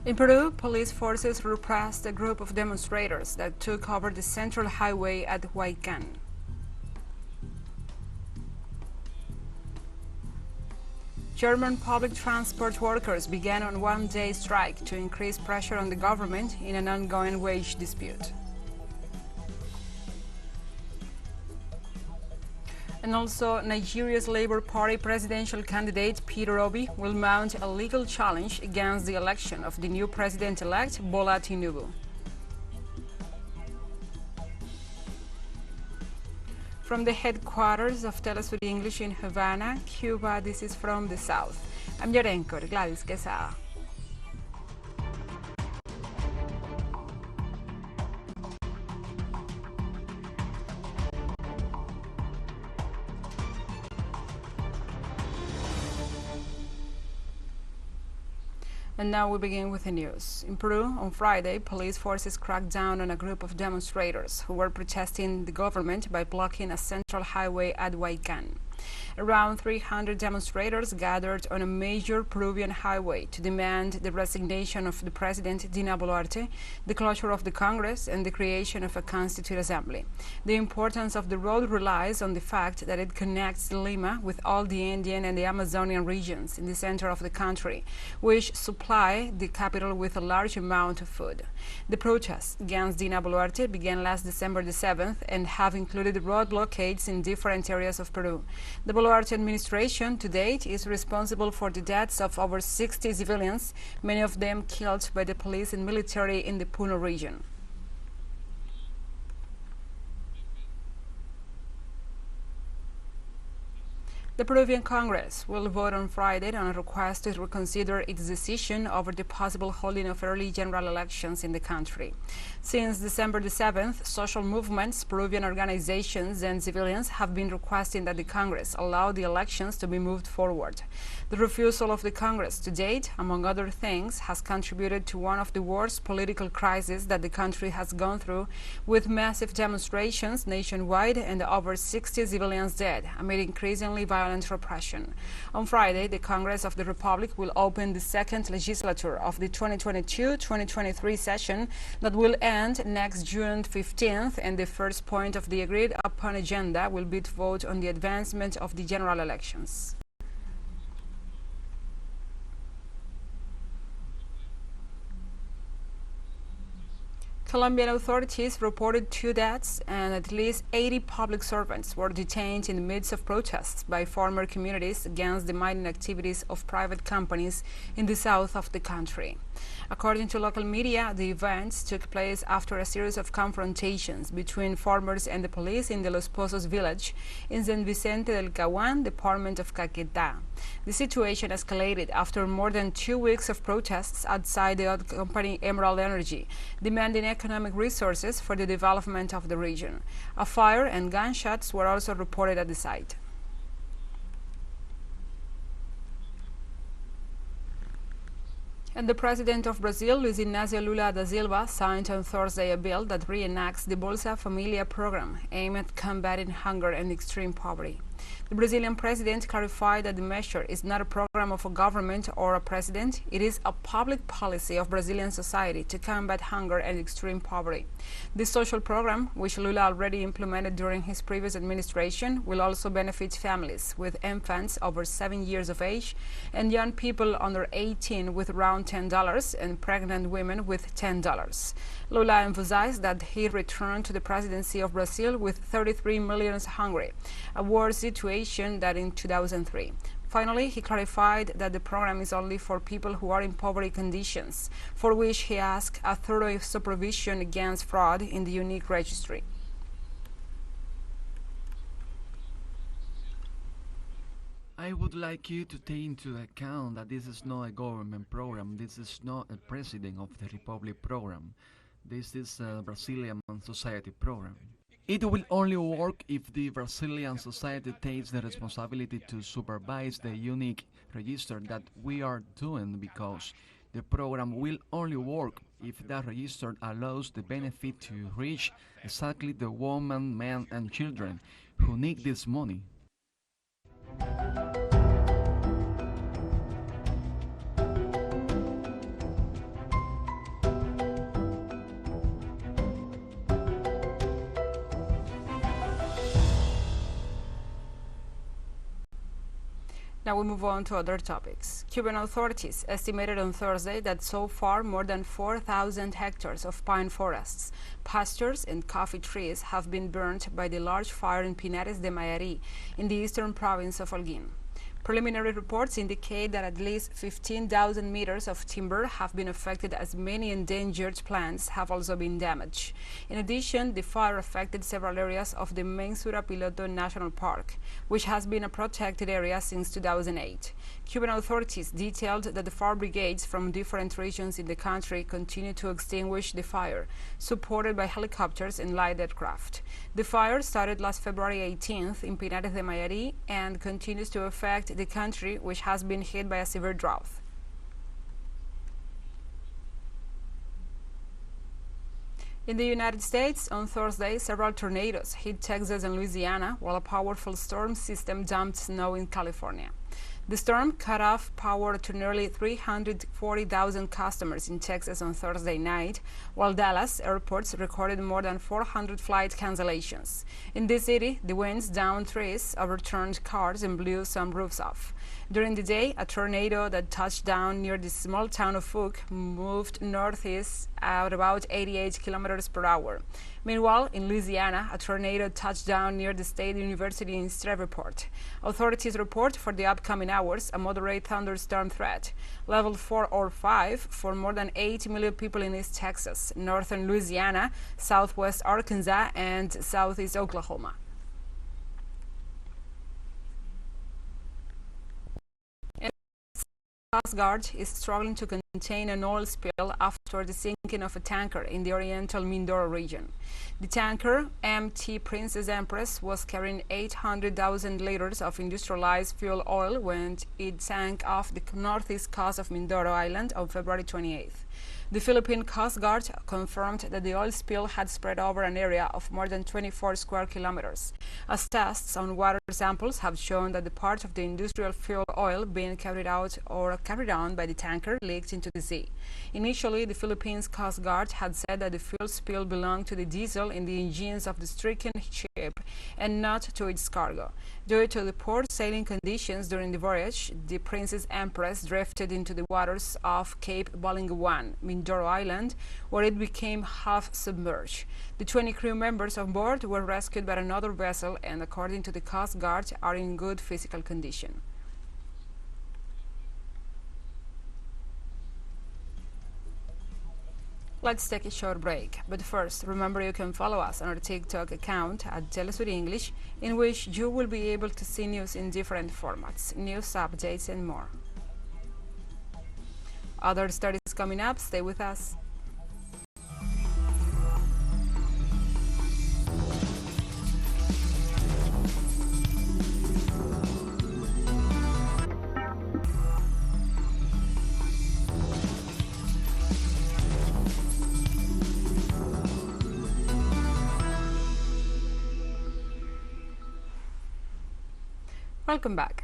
In Peru, police forces repressed a group of demonstrators that took over the central highway at Huaycan. German public transport workers began on one-day strike to increase pressure on the government in an ongoing wage dispute. And also, Nigeria's Labour Party presidential candidate Peter Obi will mount a legal challenge against the election of the new president-elect Bola Tinubu. From the headquarters of TeleSUR English in Havana, Cuba, this is From the South. I'm your anchor, Gladys Quesada. And now we begin with the news. In Peru, on Friday, police forces cracked down on a group of demonstrators who were protesting the government by blocking a central highway at Huaycan. Around 300 demonstrators gathered on a major Peruvian highway to demand the resignation of the president, Dina Boluarte, the closure of the Congress, and the creation of a constituent assembly. The importance of the road relies on the fact that it connects Lima with all the Andean and the Amazonian regions in the center of the country, which supply the capital with a large amount of food. The protests against Dina Boluarte began last December the 7th and have included road blockades in different areas of Peru. The Boluarte administration to date is responsible for the deaths of over 60 civilians, many of them killed by the police and military in the Puno region. The Peruvian Congress will vote on Friday on a request to reconsider its decision over the possible holding of early general elections in the country. Since December the 7th, social movements, Peruvian organizations, and civilians have been requesting that the Congress allow the elections to be moved forward. The refusal of the Congress to date, among other things, has contributed to one of the worst political crises that the country has gone through, with massive demonstrations nationwide and over 60 civilians dead amid increasingly violent repression. On Friday, the Congress of the Republic will open the second legislature of the 2022-2023 session that will end next June 15th, and the first point of the agreed-upon agenda will be to vote on the advancement of the general elections. Colombian authorities reported 2 deaths and at least 80 public servants were detained in the midst of protests by farmer communities against the mining activities of private companies in the south of the country. According to local media, the events took place after a series of confrontations between farmers and the police in the Los Pozos village in San Vicente del Caguán, department of Caquetá. The situation escalated after more than 2 weeks of protests outside the oil company Emerald Energy, demanding economic resources for the development of the region. A fire and gunshots were also reported at the site. And the president of Brazil, Luiz Inácio Lula da Silva, signed on Thursday a bill that reenacts the Bolsa Familia program aimed at combating hunger and extreme poverty. The Brazilian president clarified that the measure is not a program of a government or a president. It is a public policy of Brazilian society to combat hunger and extreme poverty. This social program, which Lula already implemented during his previous administration, will also benefit families with infants over 7 years of age and young people under 18 with around $10 and pregnant women with $10. Lula emphasized that he returned to the presidency of Brazil with 33 million hungry, a worse situation than in 2003. Finally, he clarified that the program is only for people who are in poverty conditions, for which he asked a thorough supervision against fraud in the unique registry. I would like you to take into account that this is not a government program, this is not a President of the Republic program. This is a Brazilian society program. It will only work if the Brazilian society takes the responsibility to supervise the unique register that we are doing, because the program will only work if that register allows the benefit to reach exactly the women, men, and children who need this money. Now we move on to other topics. Cuban authorities estimated on Thursday that so far more than 4,000 hectares of pine forests, pastures, and coffee trees have been burnt by the large fire in Pinares de Mayarí in the eastern province of Holguín. Preliminary reports indicate that at least 15,000 meters of timber have been affected, as many endangered plants have also been damaged. In addition, the fire affected several areas of the Mensura Piloto National Park, which has been a protected area since 2008. Cuban authorities detailed that the fire brigades from different regions in the country continue to extinguish the fire, supported by helicopters and light aircraft. The fire started last February 18th in Pinares de Mayarí and continues to affect the country, which has been hit by a severe drought. In the United States, on Thursday, several tornadoes hit Texas and Louisiana, while a powerful storm system dumped snow in California. The storm cut off power to nearly 340,000 customers in Texas on Thursday night, while Dallas airports recorded more than 400 flight cancellations. In this city, the winds downed trees, overturned cars, and blew some roofs off. During the day, a tornado that touched down near the small town of Fuq moved northeast at about 88 kilometers per hour. Meanwhile, in Louisiana, a tornado touched down near the State University in Shreveport. Authorities report for the upcoming hours a moderate thunderstorm threat, level 4 or 5, for more than 8 million people in East Texas, northern Louisiana, southwest Arkansas, and southeast Oklahoma. Coast Guard is struggling to contain an oil spill after the sinking of a tanker in the oriental Mindoro region. The tanker, MT Princess Empress, was carrying 800,000 liters of industrialized fuel oil when it sank off the northeast coast of Mindoro Island on February 28th. The Philippine Coast Guard confirmed that the oil spill had spread over an area of more than 24 square kilometers, as tests on water samples have shown that the part of the industrial fuel oil being carried out or carried on by the tanker leaked into the sea. Initially, the Philippines Coast Guard had said that the fuel spill belonged to the diesel in the engines of the stricken ship and not to its cargo. Due to the poor sailing conditions during the voyage, the Princess Empress drifted into the waters off Cape Bolingawan, Mindoro Island, where it became half submerged. The 20 crew members on board were rescued by another vessel and, according to the Coast Guard, are in good physical condition. Let's take a short break, but first, remember you can follow us on our TikTok account at TeleSUR English, in which you will be able to see news in different formats, news updates, and more. Other studies coming up, stay with us. Welcome back.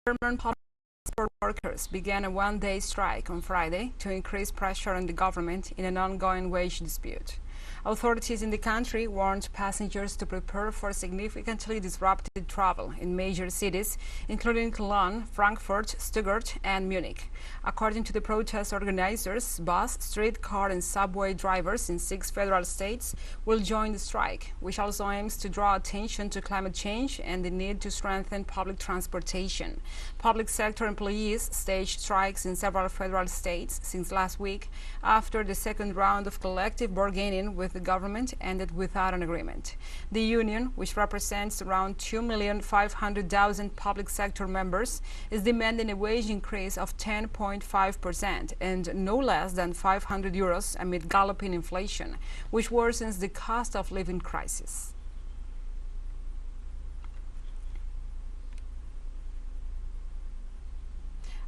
German public transport workers began a one-day strike on Friday to increase pressure on the government in an ongoing wage dispute. Authorities in the country warned passengers to prepare for significantly disrupted travel in major cities, including Cologne, Frankfurt, Stuttgart, and Munich. According to the protest organizers, bus, streetcar, and subway drivers in 6 federal states will join the strike, which also aims to draw attention to climate change and the need to strengthen public transportation. Public sector employees staged strikes in several federal states since last week after the second round of collective bargaining with the government ended without an agreement. The union, which represents around 2,500,000 public sector members, is demanding a wage increase of 10.5% and no less than 500 euros amid galloping inflation, which worsens the cost of living crisis.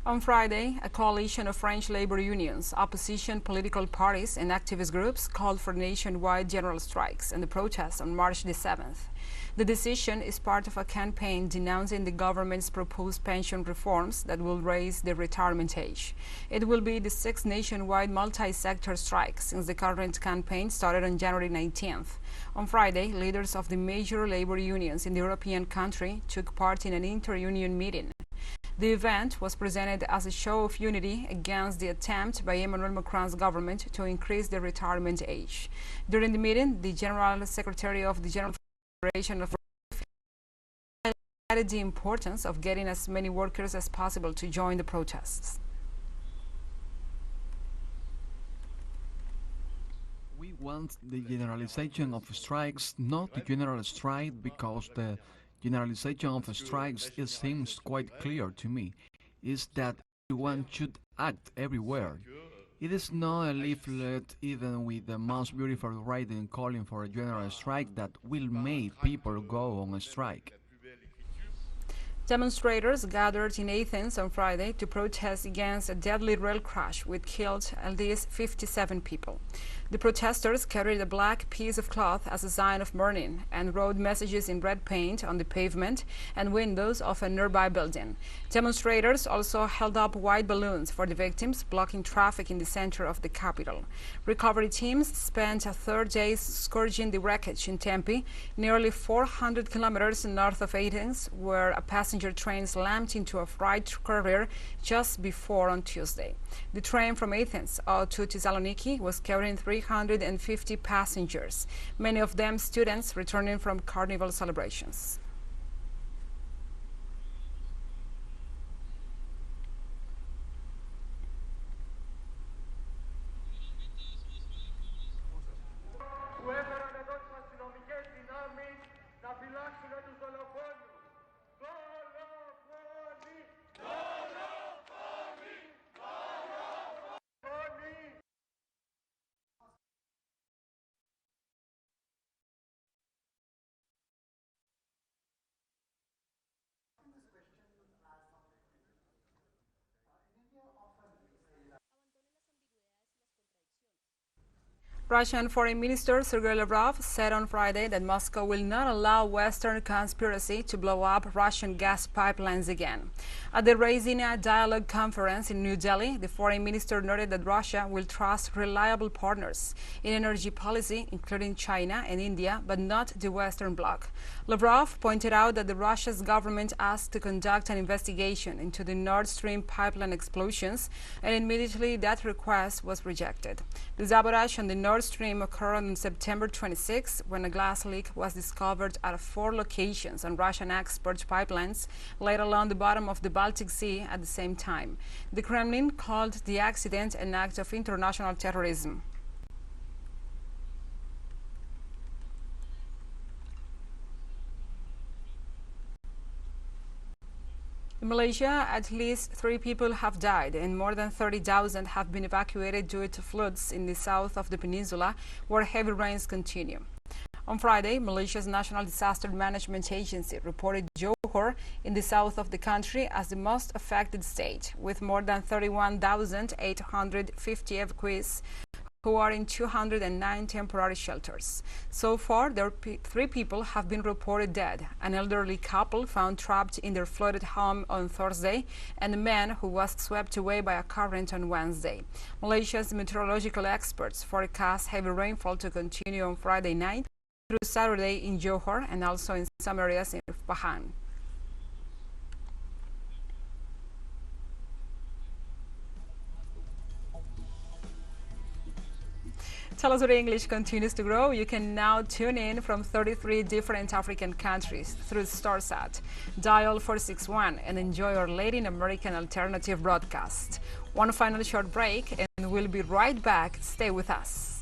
On Friday, a coalition of French labor unions, opposition political parties, and activist groups called for nationwide general strikes and the protests on March the 7th. The decision is part of a campaign denouncing the government's proposed pension reforms that will raise the retirement age. It will be the 6th nationwide multi-sector strike since the current campaign started on January 19th. On Friday, leaders of the major labor unions in the European country took part in an inter-union meeting. The event was presented as a show of unity against the attempt by Emmanuel Macron's government to increase the retirement age. During the meeting, the General Secretary of the General Federation of highlighted the importance of getting as many workers as possible to join the protests. We want the generalization of strikes, not the general strike, because the generalization of strikes, it seems quite clear to me, is that everyone should act everywhere. It is not a leaflet, even with the most beautiful writing calling for a general strike, that will make people go on a strike. Demonstrators gathered in Athens on Friday to protest against a deadly rail crash which killed at least 57 people. The protesters carried a black piece of cloth as a sign of mourning and wrote messages in red paint on the pavement and windows of a nearby building. Demonstrators also held up white balloons for the victims, blocking traffic in the center of the capital. Recovery teams spent a third day scourging the wreckage in Tempe, nearly 400 kilometers north of Athens, where a passenger train slammed into a freight carrier just before on Tuesday. The train from Athens to Thessaloniki was carrying 350 passengers, many of them students returning from carnival celebrations. Russian Foreign Minister Sergei Lavrov said on Friday that Moscow will not allow Western conspiracy to blow up Russian gas pipelines again. At the Raisina Dialogue Conference in New Delhi, the foreign minister noted that Russia will trust reliable partners in energy policy, including China and India, but not the Western bloc. Lavrov pointed out that the Russia's government asked to conduct an investigation into the Nord Stream pipeline explosions, and immediately that request was rejected. The sabotage on the Nord Stream occurred on September 26, when a gas leak was discovered at 4 locations on Russian export pipelines laid along the bottom of the Baltic Sea at the same time. The Kremlin called the accident an act of international terrorism. In Malaysia, at least 3 people have died and more than 30,000 have been evacuated due to floods in the south of the peninsula, where heavy rains continue. On Friday, Malaysia's National Disaster Management Agency reported Johor in the south of the country as the most affected state, with more than 31,850 evacuees who are in 209 temporary shelters. So far, 3 people have been reported dead: an elderly couple found trapped in their flooded home on Thursday, and a man who was swept away by a current on Wednesday. Malaysia's meteorological experts forecast heavy rainfall to continue on Friday night through Saturday in Johor and also in some areas in Pahang. TeleSUR English continues to grow. You can now tune in from 33 different African countries through StarSat. Dial 461 and enjoy our Latin American alternative broadcast. One final short break and we'll be right back. Stay with us.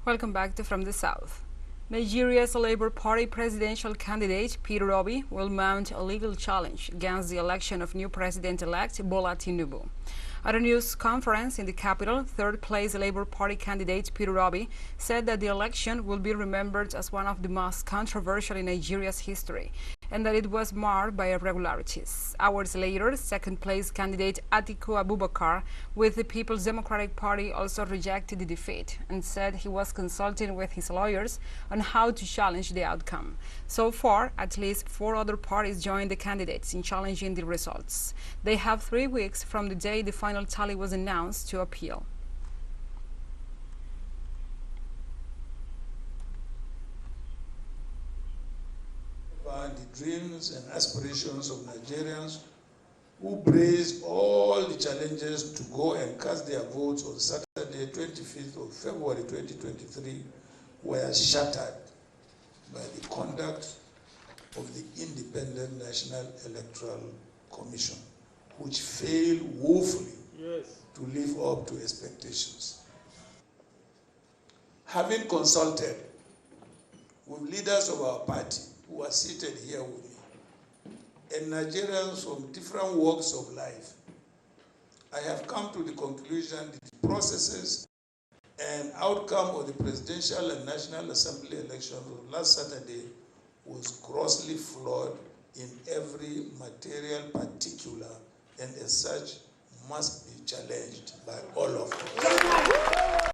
Welcome back to From the South. Nigeria's Labour Party presidential candidate Peter Obi will mount a legal challenge against the election of new president-elect Bola Tinubu. At a news conference in the capital, third-place Labour Party candidate Peter Obi said that the election will be remembered as one of the most controversial in Nigeria's history and that it was marred by irregularities. Hours later, second-place candidate Atiku Abubakar with the People's Democratic Party also rejected the defeat and said he was consulting with his lawyers on how to challenge the outcome. So far, at least 4 other parties joined the candidates in challenging the results. They have 3 weeks from the day the final tally was announced to appeal. The dreams and aspirations of Nigerians who braced all the challenges to go and cast their votes on Saturday, 25th of February 2023, were shattered by the conduct of the Independent National Electoral Commission, which failed woefully to live up to expectations. Having consulted with leaders of our party who are seated here with me, and Nigerians from different walks of life, I have come to the conclusion that the processes and outcome of the Presidential and National Assembly elections of last Saturday was grossly flawed in every material particular, and as such must be challenged by all of us.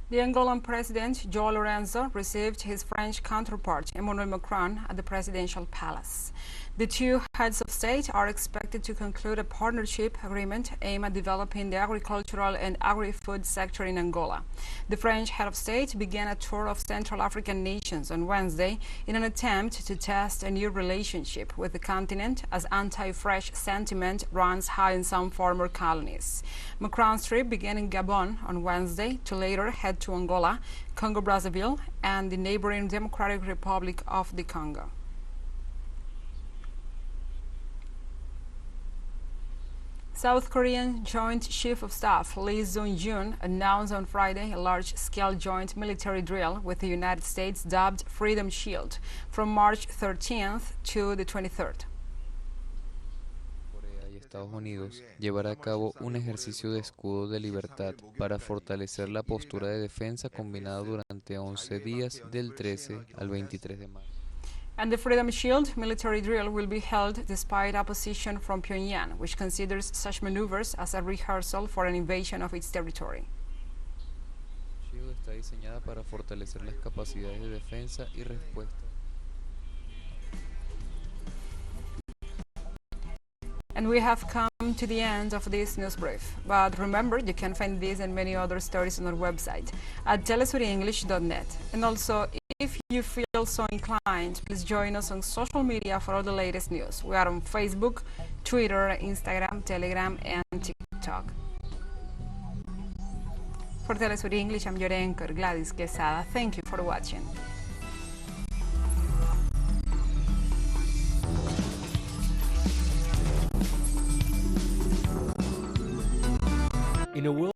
The Angolan president, João Lourenço, received his French counterpart, Emmanuel Macron, at the presidential palace. The two heads of state are expected to conclude a partnership agreement aimed at developing the agricultural and agri-food sector in Angola. The French head of state began a tour of Central African nations on Wednesday in an attempt to test a new relationship with the continent as anti-French sentiment runs high in some former colonies. Macron's trip began in Gabon on Wednesday to later head to Angola, Congo-Brazzaville, and the neighboring Democratic Republic of the Congo. South Korean Joint Chief of Staff Lee Sung-jun announced on Friday a large-scale joint military drill with the United States dubbed Freedom Shield from March 13th to the 23rd. Corea y Estados Unidos llevará a cabo un ejercicio de escudo de libertad para fortalecer la postura de defensa combinada durante 11 días del 13 al 23 de marzo. And the Freedom Shield military drill will be held despite opposition from Pyongyang, which considers such maneuvers as a rehearsal for an invasion of its territory. Shield está diseñada para fortalecer las capacidades de defensa y respuesta. And we have come to the end of this news brief. But remember, you can find this and many other stories on our website at telesurenglish.net. And also, if you feel so inclined, please join us on social media for all the latest news. We are on Facebook, Twitter, Instagram, Telegram, and TikTok. For TeleSUR English, I'm your anchor, Gladys Quesada. Thank you for watching. In a world